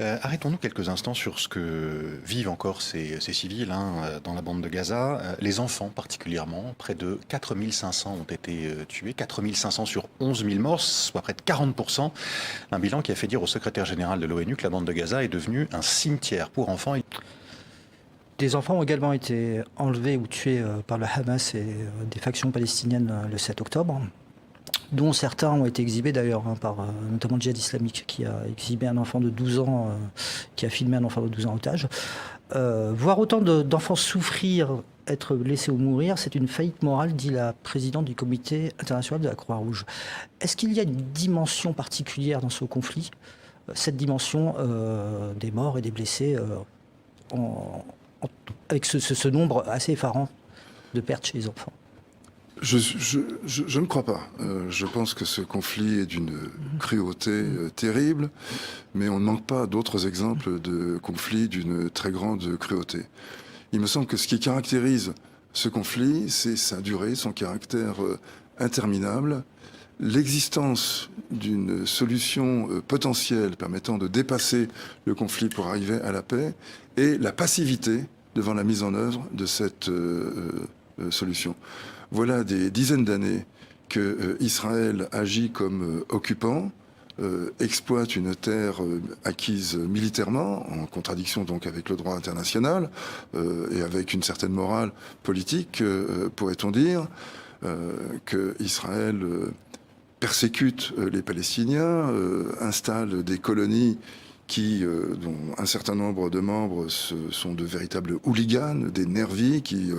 Arrêtons-nous quelques instants sur ce que vivent encore ces civils dans la bande de Gaza. Les enfants particulièrement, près de 4500 ont été tués, 4500 sur 11 000 morts, soit près de 40%. Un bilan qui a fait dire au secrétaire général de l'ONU que la bande de Gaza est devenue un cimetière pour enfants. Des enfants ont également été enlevés ou tués par le Hamas et des factions palestiniennes le 7 octobre, dont certains ont été exhibés d'ailleurs par notamment le Djihad islamique qui a exhibé un enfant de 12 ans, qui a filmé un enfant de 12 ans en otage. Voir autant d'enfants souffrir, être blessés ou mourir, c'est une faillite morale, dit la présidente du comité international de la Croix-Rouge. Est-ce qu'il y a une dimension particulière dans ce conflit, cette dimension des morts et des blessés avec ce nombre assez effarant de pertes chez les enfants? Je ne crois pas. Je pense que ce conflit est d'une cruauté terrible, mais on ne manque pas d'autres exemples de conflits d'une très grande cruauté. Il me semble que ce qui caractérise ce conflit, c'est sa durée, son caractère interminable, l'existence d'une solution potentielle permettant de dépasser le conflit pour arriver à la paix, et la passivité devant la mise en œuvre de cette solution. Voilà des dizaines d'années que Israël agit comme occupant, exploite une terre acquise militairement, en contradiction donc avec le droit international et avec une certaine morale politique, pourrait-on dire, que Israël persécute les Palestiniens, installe des colonies dont un certain nombre de membres sont de véritables hooligans, des nervis qui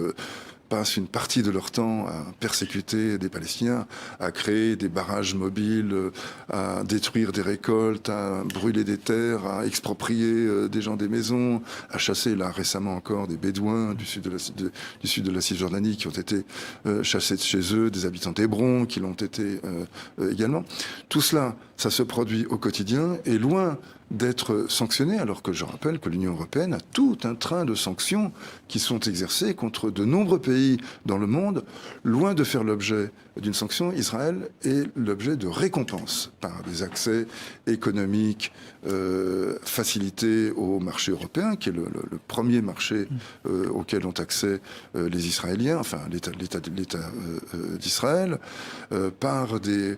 passent une partie de leur temps à persécuter des Palestiniens, à créer des barrages mobiles, à détruire des récoltes, à brûler des terres, à exproprier des gens des maisons, à chasser là récemment encore des Bédouins du sud de la Cisjordanie qui ont été chassés de chez eux, des habitants d'Hébron qui l'ont été également. Tout cela, ça se produit au quotidien et loin d'être sanctionné, alors que je rappelle que l'Union européenne a tout un train de sanctions qui sont exercées contre de nombreux pays dans le monde. Loin de faire l'objet d'une sanction, Israël est l'objet de récompenses par des accès économiques facilités au marché européen, qui est le premier marché auquel ont accès les Israéliens, enfin l'État d'Israël, par des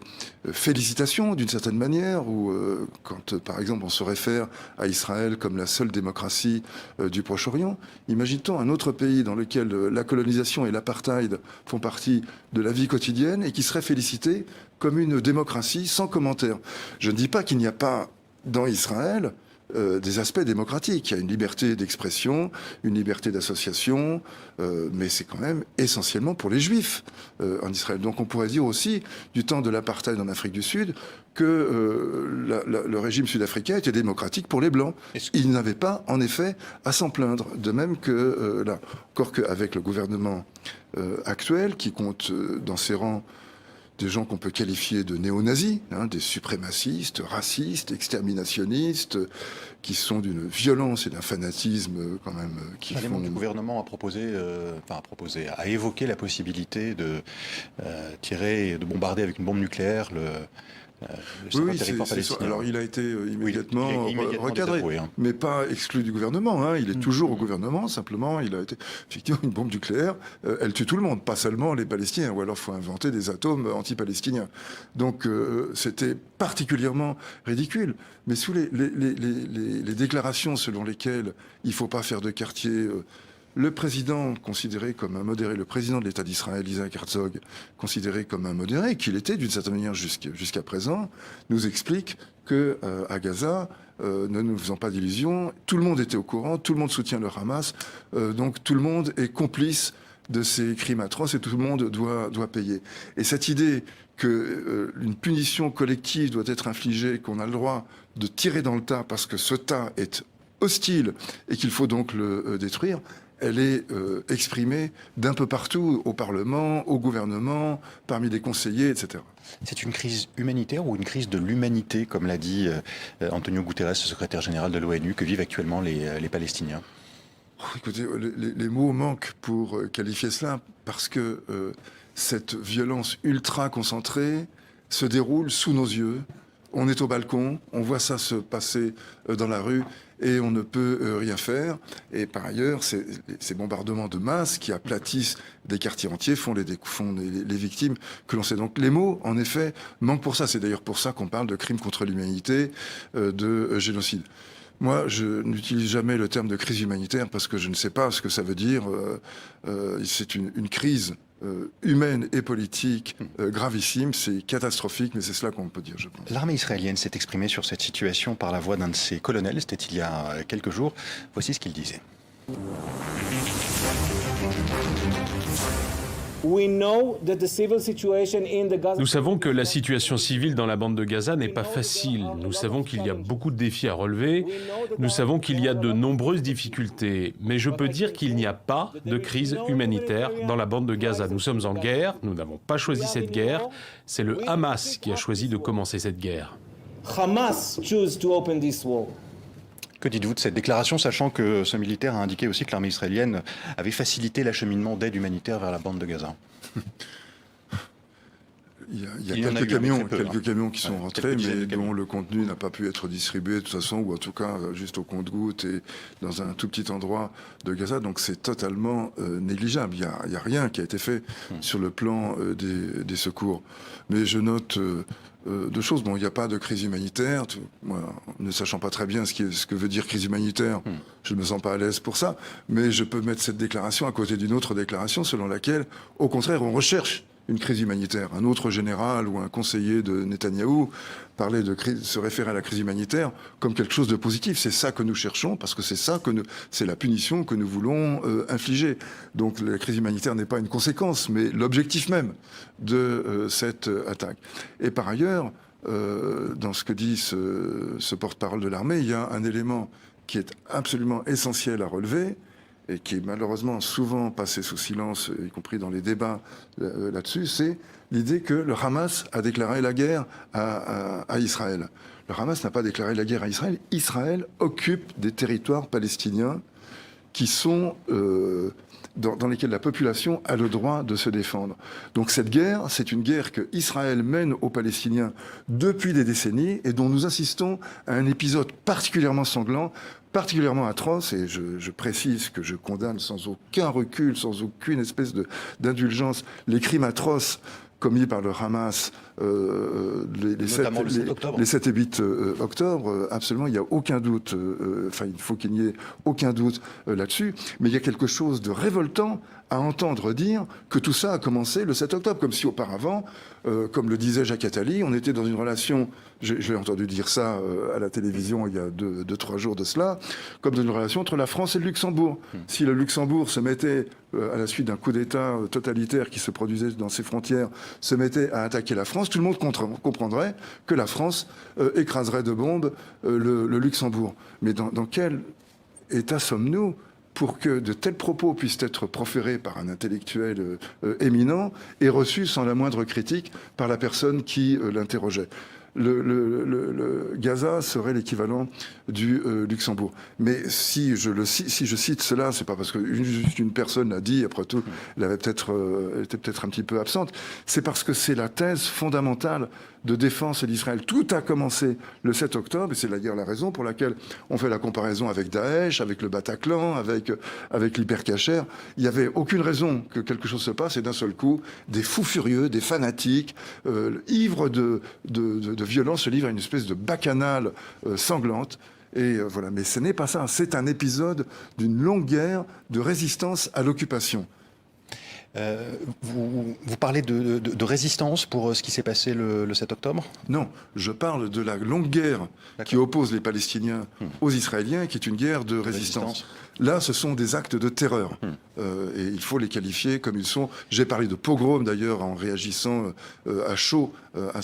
félicitations d'une certaine manière, où quand par exemple on se réfère à Israël comme la seule démocratie du Proche-Orient, imagine-t-on un autre pays dans lequel la colonisation et l'apartheid font partie de la vie quotidienne et qui serait félicité comme une démocratie sans commentaire. Je ne dis pas qu'il n'y a pas dans Israël des aspects démocratiques. Il y a une liberté d'expression, une liberté d'association, mais c'est quand même essentiellement pour les Juifs en Israël. Donc on pourrait dire aussi, du temps de l'apartheid en Afrique du Sud, que le régime sud-africain était démocratique pour les Blancs. Ils n'avaient pas, en effet, à s'en plaindre. De même que là, encore qu'avec le gouvernement actuel, qui compte dans ses rangs des gens qu'on peut qualifier de néo-nazis, des suprémacistes, racistes, exterminationnistes, qui sont d'une violence et d'un fanatisme quand même qui font... Le gouvernement a évoqué la possibilité de tirer, de bombarder avec une bombe nucléaire oui, alors il a été immédiatement recadré, mais pas exclu du gouvernement. Il est toujours au gouvernement, simplement il a été... Effectivement, une bombe nucléaire, elle tue tout le monde, pas seulement les Palestiniens, ou alors il faut inventer des atomes anti-palestiniens. Donc c'était particulièrement ridicule. Mais sous les déclarations selon lesquelles il ne faut pas faire de quartier... Le président considéré comme un modéré, le président de l'État d'Israël, Isaac Herzog, considéré comme un modéré, qu'il était d'une certaine manière jusqu'à présent, nous explique que à Gaza, ne nous faisons pas d'illusions, tout le monde était au courant, tout le monde soutient le Hamas, donc tout le monde est complice de ces crimes atroces et tout le monde doit payer. Et cette idée qu'une punition collective doit être infligée, qu'on a le droit de tirer dans le tas parce que ce tas est hostile et qu'il faut donc le détruire, elle est exprimée d'un peu partout, au Parlement, au gouvernement, parmi les conseillers, etc. C'est une crise humanitaire ou une crise de l'humanité, comme l'a dit Antonio Guterres, le secrétaire général de l'ONU, que vivent actuellement les Palestiniens? Écoutez, les mots manquent pour qualifier cela, parce que cette violence ultra concentrée se déroule sous nos yeux, on est au balcon, on voit ça se passer dans la rue et on ne peut rien faire. Et par ailleurs, ces bombardements de masse qui aplatissent des quartiers entiers font les victimes que l'on sait. Donc les mots, en effet, manquent pour ça. C'est d'ailleurs pour ça qu'on parle de crimes contre l'humanité, de génocide. Moi, je n'utilise jamais le terme de crise humanitaire parce que je ne sais pas ce que ça veut dire. C'est une crise humaine et politique gravissime, c'est catastrophique, mais c'est cela qu'on peut dire, je pense. L'armée israélienne s'est exprimée sur cette situation par la voix d'un de ses colonels, c'était il y a quelques jours. Voici ce qu'il disait. Nous savons que la situation civile dans la bande de Gaza n'est pas facile. Nous savons qu'il y a beaucoup de défis à relever. Nous savons qu'il y a de nombreuses difficultés. Mais je peux dire qu'il n'y a pas de crise humanitaire dans la bande de Gaza. Nous sommes en guerre. Nous n'avons pas choisi cette guerre. C'est le Hamas qui a choisi de commencer cette guerre. Que dites-vous de cette déclaration, sachant que ce militaire a indiqué aussi que l'armée israélienne avait facilité l'acheminement d'aide humanitaire vers la bande de Gaza? Il y a quelques camions qui sont rentrés, mais dont le contenu n'a pas pu être distribué de toute façon, ou en tout cas juste au compte-gouttes et dans un tout petit endroit de Gaza. Donc c'est totalement négligeable. Il n'y a rien qui a été fait sur le plan des secours. Mais je note deux choses. Bon, il n'y a pas de crise humanitaire. Moi, ne sachant pas très bien ce que veut dire crise humanitaire, je ne me sens pas à l'aise pour ça. Mais je peux mettre cette déclaration à côté d'une autre déclaration selon laquelle, au contraire, on recherche une crise humanitaire. Un autre général ou un conseiller de Netanyahou se référait à la crise humanitaire comme quelque chose de positif. C'est ça que nous cherchons, parce que c'est la punition que nous voulons infliger. Donc la crise humanitaire n'est pas une conséquence, mais l'objectif même de cette attaque. Et par ailleurs, dans ce que dit ce porte-parole de l'armée, il y a un élément qui est absolument essentiel à relever, et qui est malheureusement souvent passé sous silence, y compris dans les débats là-dessus, c'est l'idée que le Hamas a déclaré la guerre à Israël. Le Hamas n'a pas déclaré la guerre à Israël. Israël occupe des territoires palestiniens qui sont dans lesquels la population a le droit de se défendre. Donc cette guerre, c'est une guerre que Israël mène aux Palestiniens depuis des décennies et dont nous assistons à un épisode particulièrement sanglant, particulièrement atroce, et je précise que je condamne sans aucun recul, sans aucune espèce d'indulgence, les crimes atroces commis par le Hamas les 7 et 8 octobre, absolument, il n'y a aucun doute, il faut qu'il n'y ait aucun doute là-dessus, mais il y a quelque chose de révoltant à entendre dire que tout ça a commencé le 7 octobre, comme si auparavant, comme le disait Jacques Attali, on était dans une relation, je l'ai entendu dire ça à la télévision il y a 2-3 jours de cela, comme dans une relation entre la France et le Luxembourg. Si le Luxembourg se mettait, à la suite d'un coup d'État totalitaire qui se produisait dans ses frontières, se mettait à attaquer la France, tout le monde comprendrait que la France écraserait de bombes le Luxembourg. Mais dans quel état sommes-nous pour que de tels propos puissent être proférés par un intellectuel éminent et reçus sans la moindre critique par la personne qui l'interrogeait? Le Gaza serait l'équivalent du Luxembourg. Mais si je cite cela, c'est pas parce que juste une personne l'a dit, après tout, elle était peut-être un petit peu absente, c'est parce que c'est la thèse fondamentale de défense d'Israël. Tout a commencé le 7 octobre, et c'est d'ailleurs la raison pour laquelle on fait la comparaison avec Daesh, avec le Bataclan, avec l'hypercacher. Il n'y avait aucune raison que quelque chose se passe, et d'un seul coup, des fous furieux, des fanatiques, ivres de violence, se livrent à une espèce de bacchanale sanglante. Et voilà. Mais ce n'est pas ça. C'est un épisode d'une longue guerre de résistance à l'occupation. Vous parlez de résistance pour ce qui s'est passé le 7 octobre? Non, je parle de la longue guerre qui oppose les Palestiniens aux Israéliens, qui est une guerre de résistance. Là, ce sont des actes de terreur. Et il faut les qualifier comme ils sont. J'ai parlé de pogrom, d'ailleurs, en réagissant à chaud à